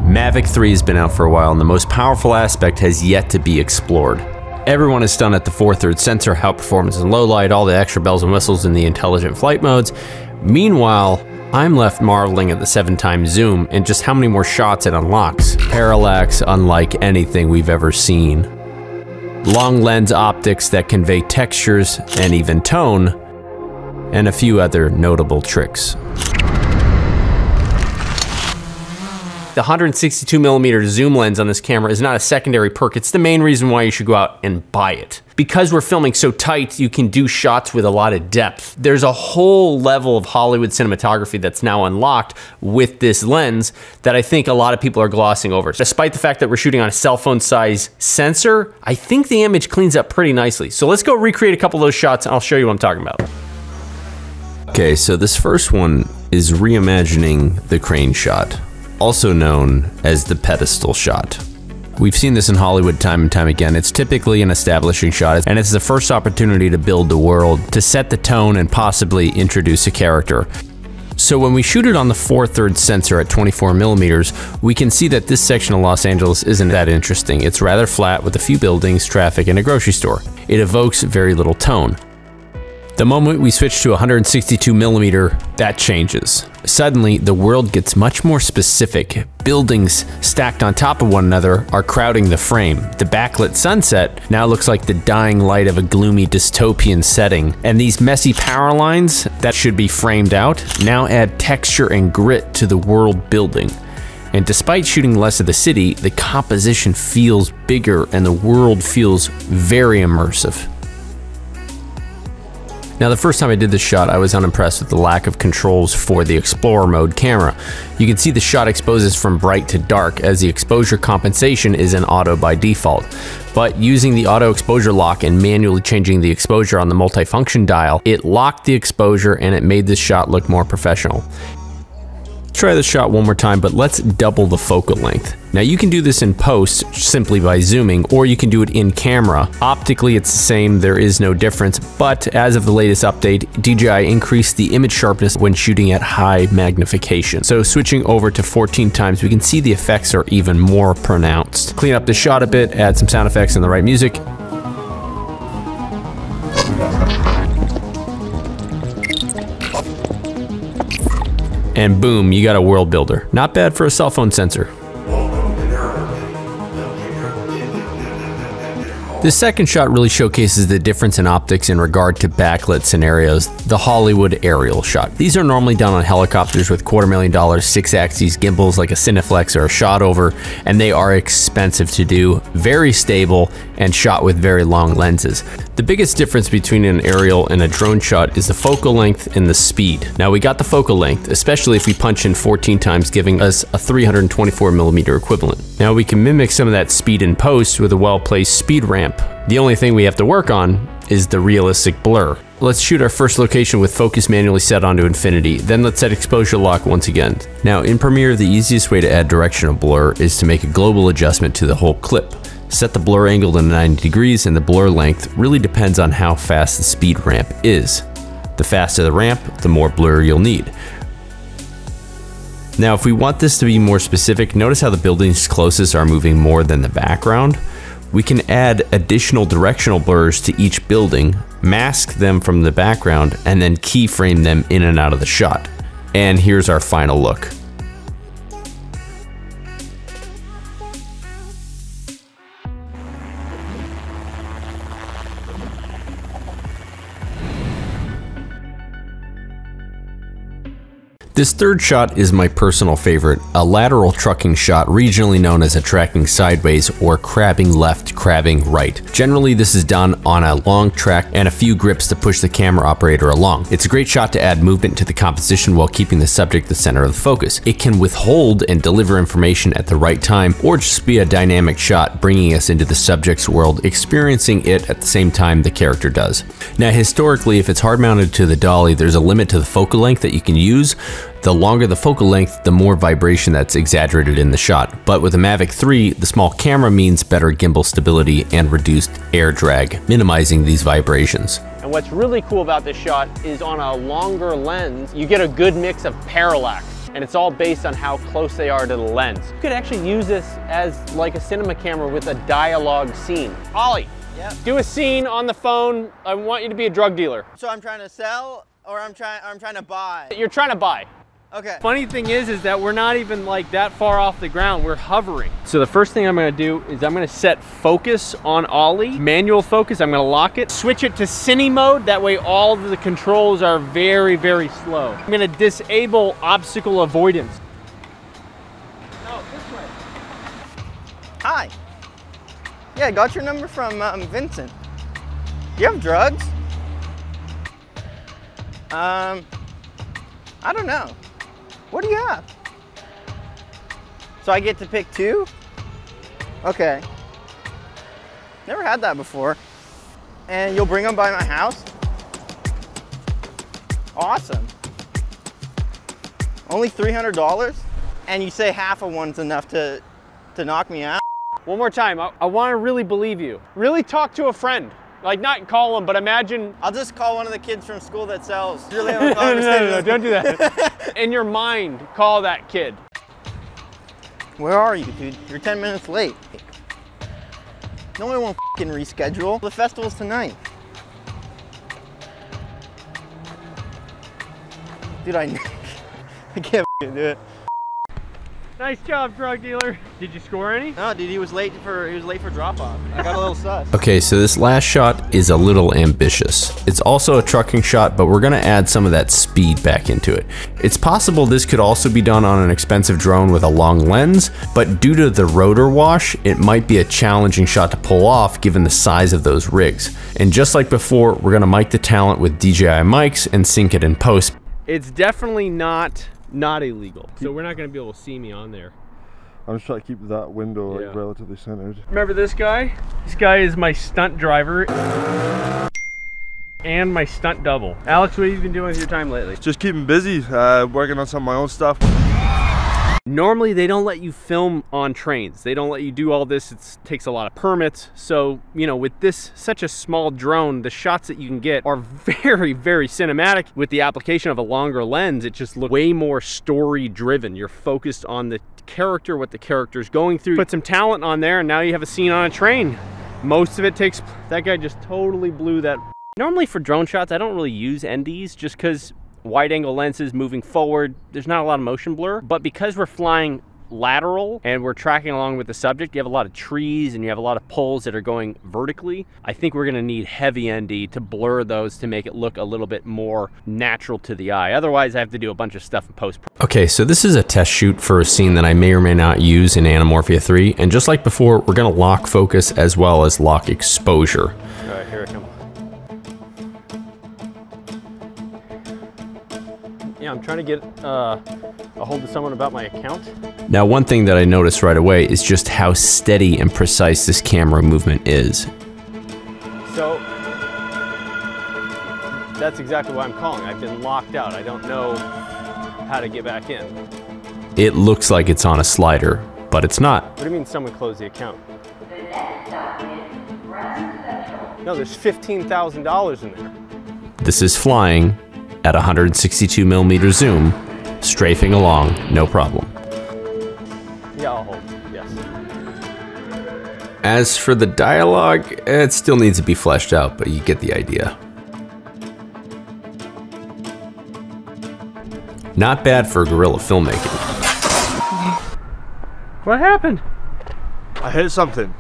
Mavic 3 has been out for a while, and the most powerful aspect has yet to be explored. Everyone is stunned at the 4/3 sensor, how performance in low light, all the extra bells and whistles in the intelligent flight modes. Meanwhile, I'm left marveling at the 7x zoom and just how many more shots it unlocks. Parallax unlike anything we've ever seen. Long lens optics that convey textures and even tone, and a few other notable tricks. The 162mm zoom lens on this camera is not a secondary perk, it's the main reason why you should go out and buy it. Because we're filming so tight, you can do shots with a lot of depth. There's a whole level of Hollywood cinematography that's now unlocked with this lens that I think a lot of people are glossing over. Despite the fact that we're shooting on a cell phone size sensor, I think the image cleans up pretty nicely. So let's go recreate a couple of those shots and I'll show you what I'm talking about. Okay, so this first one is reimagining the crane shot, also known as the pedestal shot. We've seen this in Hollywood time and time again. It's typically an establishing shot, and it's the first opportunity to build the world, to set the tone and possibly introduce a character. So when we shoot it on the 4/3 sensor at 24mm, we can see that this section of Los Angeles isn't that interesting. It's rather flat with a few buildings, traffic, and a grocery store. It evokes very little tone. The moment we switch to 162mm, that changes. Suddenly, the world gets much more specific. Buildings stacked on top of one another are crowding the frame. The backlit sunset now looks like the dying light of a gloomy dystopian setting. And these messy power lines that should be framed out now add texture and grit to the world building. And despite shooting less of the city, the composition feels bigger and the world feels very immersive. Now, the first time I did this shot, I was unimpressed with the lack of controls for the Explorer mode camera. You can see the shot exposes from bright to dark, as the exposure compensation is in auto by default. But using the auto exposure lock and manually changing the exposure on the multifunction dial, it locked the exposure and it made this shot look more professional. Try this shot one more time, but let's double the focal length. Now you can do this in post simply by zooming, or you can do it in camera. Optically it's the same, there is no difference, but as of the latest update, DJI increased the image sharpness when shooting at high magnification. So switching over to 14x, we can see the effects are even more pronounced. Clean up the shot a bit, add some sound effects and the right music. And boom, you got a world builder. Not bad for a cell phone sensor. This second shot really showcases the difference in optics in regard to backlit scenarios, the Hollywood aerial shot. These are normally done on helicopters with $250,000 6-axis gimbals like a Cineflex or a shotover, and they are expensive to do, very stable, and shot with very long lenses. The biggest difference between an aerial and a drone shot is the focal length and the speed. Now we got the focal length, especially if we punch in 14x, giving us a 324mm equivalent. Now we can mimic some of that speed in post with a well-placed speed ramp. The only thing we have to work on is the realistic blur. Let's shoot our first location with focus manually set onto infinity, then let's set exposure lock once again. Now in Premiere, the easiest way to add directional blur is to make a global adjustment to the whole clip. Set the blur angle to 90 degrees and the blur length really depends on how fast the speed ramp is. The faster the ramp, the more blur you'll need. Now if we want this to be more specific, notice how the buildings closest are moving more than the background. We can add additional directional blurs to each building, mask them from the background, and then keyframe them in and out of the shot. And here's our final look. This third shot is my personal favorite, a lateral trucking shot, regionally known as a tracking sideways or crabbing left, crabbing right. Generally, this is done on a long track and a few grips to push the camera operator along. It's a great shot to add movement to the composition while keeping the subject the center of the focus. It can withhold and deliver information at the right time, or just be a dynamic shot, bringing us into the subject's world, experiencing it at the same time the character does. Now, historically, if it's hard mounted to the dolly, there's a limit to the focal length that you can use. The longer the focal length, the more vibration that's exaggerated in the shot. But with the Mavic 3, the small camera means better gimbal stability and reduced air drag, minimizing these vibrations. And what's really cool about this shot is on a longer lens, you get a good mix of parallax. and it's all based on how close they are to the lens. You could actually use this as like a cinema camera with a dialogue scene. Ollie, yep. Do a scene on the phone. I want you to be a drug dealer. So I'm trying to sell, or I'm trying to buy? You're trying to buy. Okay. Funny thing is that we're not even like that far off the ground. We're hovering. So the first thing I'm gonna do is I'm gonna set focus on Ollie, manual focus. I'm gonna lock it, switch it to cine mode. That way all of the controls are very, very slow. I'm gonna disable obstacle avoidance. No, this way. Hi. Yeah, I got your number from Vincent. Do you have drugs? I don't know. What do you have? So I get to pick two? Okay. Never had that before. And you'll bring them by my house? Awesome. Only $300? And you say half of one's enough to knock me out? One more time, I wanna really believe you. Really talk to a friend. Like, not call them, but imagine. I'll just call one of the kids from school that sells. Really have a conversation. No, don't do that. In your mind, call that kid. Where are you, dude? You're 10 minutes late. No one won't fucking reschedule. The festival's tonight. Dude, I can't do it. Nice job, drug dealer. Did you score any? No, dude, he was late for drop off. I got a little sus. Okay, so this last shot is a little ambitious. It's also a trucking shot, but we're gonna add some of that speed back into it. It's possible this could also be done on an expensive drone with a long lens, but due to the rotor wash, it might be a challenging shot to pull off given the size of those rigs. And just like before, we're gonna mic the talent with DJI mics and sync it in post. It's definitely not illegal, so we're not going to be able to see me on there. I'm just trying to keep that window like relatively centered. Remember this guy? This guy is my stunt driver and my stunt double. Alex, what have you been doing with your time lately? Just keeping busy, working on some of my own stuff. Normally they don't let you film on trains. They don't let you do all this. It takes a lot of permits. So, you know, with this, such a small drone, the shots that you can get are very, very cinematic. With the application of a longer lens, it just looks way more story driven. You're focused on the character, what the character's going through. Put some talent on there and now you have a scene on a train. Most of it takes, that guy just totally blew that. Normally for drone shots, I don't really use NDs just because wide angle lenses moving forward, there's not a lot of motion blur, but because we're flying lateral and we're tracking along with the subject, you have a lot of trees and you have a lot of poles that are going vertically. I think we're gonna need heavy ND to blur those to make it look a little bit more natural to the eye. Otherwise, I have to do a bunch of stuff in post. Okay, so this is a test shoot for a scene that I may or may not use in Anamorphia 3. And just like before, we're gonna lock focus as well as lock exposure. All right, here it comes. Yeah, I'm trying to get a hold of someone about my account. Now, one thing that I noticed right away is just how steady and precise this camera movement is. So, that's exactly why I'm calling. I've been locked out. I don't know how to get back in. It looks like it's on a slider, but it's not. What do you mean someone closed the account? No, there's $15,000 in there. This is flying at 162mm zoom, strafing along, no problem. Yeah, I'll hold, yes. As for the dialogue, it still needs to be fleshed out, but you get the idea. Not bad for guerrilla filmmaking. What happened? I hit something.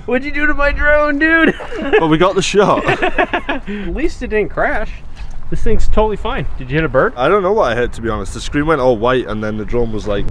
What'd you do to my drone, dude? Well, we got the shot. At least it didn't crash. This thing's totally fine. Did you hit a bird? I don't know what I hit, to be honest. The screen went all white and then the drone was like,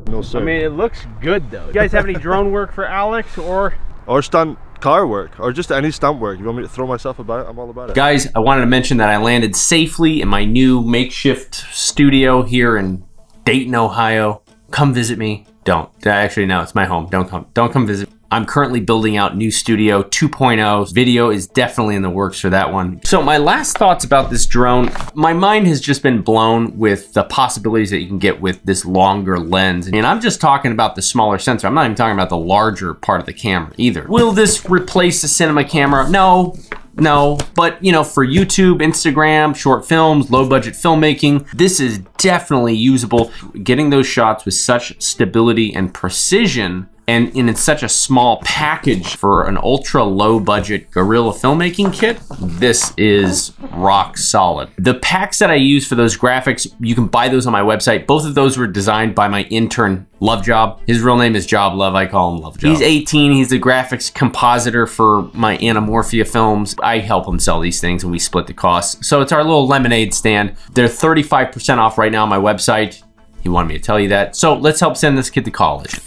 no sir. I mean, it looks good though. You guys have any drone work for Alex or stunt car work, or just any stunt work? You want me to throw myself about? I'm all about it. Guys, I wanted to mention that I landed safely in my new makeshift studio here in Dayton, Ohio. Come visit me. Don't. Actually, no, it's my home. Don't come visit. I'm currently building out new studio 2.0. Video is definitely in the works for that one. So my last thoughts about this drone, my mind has just been blown with the possibilities that you can get with this longer lens. And I'm just talking about the smaller sensor. I'm not even talking about the larger part of the camera either. Will this replace the cinema camera? No. No, but you know, for YouTube, Instagram, short films, low budget filmmaking, this is definitely usable. Getting those shots with such stability and precision and in such a small package for an ultra low budget guerrilla filmmaking kit, this is rock solid. The packs that I use for those graphics, you can buy those on my website. Both of those were designed by my intern, Love Job. His real name is Job Love, I call him Love Job. He's 18, he's the graphics compositor for my Anamorphia films. I help him sell these things and we split the costs. So it's our little lemonade stand. They're 35% off right now on my website. He wanted me to tell you that. So let's help send this kid to college.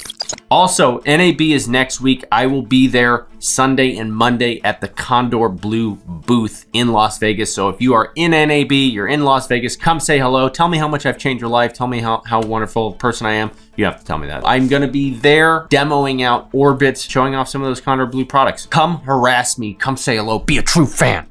Also, NAB is next week. I will be there Sunday and Monday at the Condor Blue booth in Las Vegas. So if you are in NAB, you're in Las Vegas, come say hello. Tell me how much I've changed your life. Tell me how wonderful a person I am. You have to tell me that. I'm gonna be there demoing out Orbit, showing off some of those Condor Blue products. Come harass me, come say hello, be a true fan.